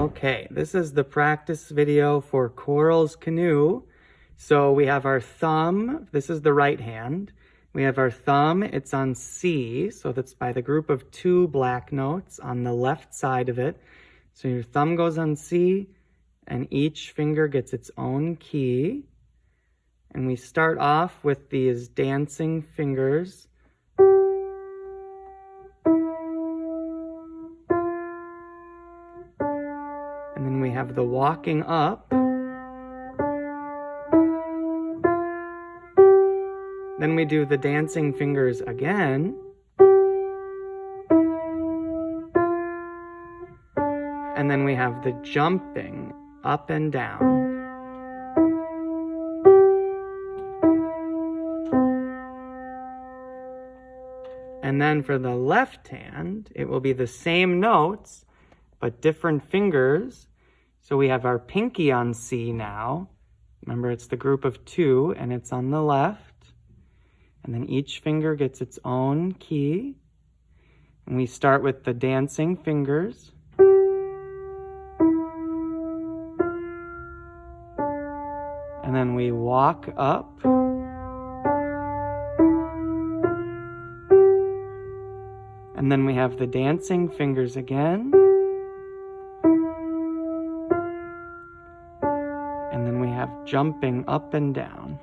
Okay, this is the practice video for Coral's Canoe. So we have our thumb, this is the right hand. We have our thumb, it's on C, so that's by the group of 2 black notes on the left side of it. So your thumb goes on C, and each finger gets its own key. And we start off with these dancing fingers. And then we have the walking up. Then we do the dancing fingers again. And then we have the jumping up and down. And then for the left hand, it will be the same notes, but different fingers. So we have our pinky on C now. Remember, it's the group of 2, and it's on the left. And then each finger gets its own key. And we start with the dancing fingers. And then we walk up. And then we have the dancing fingers again. And then we have jumping up and down.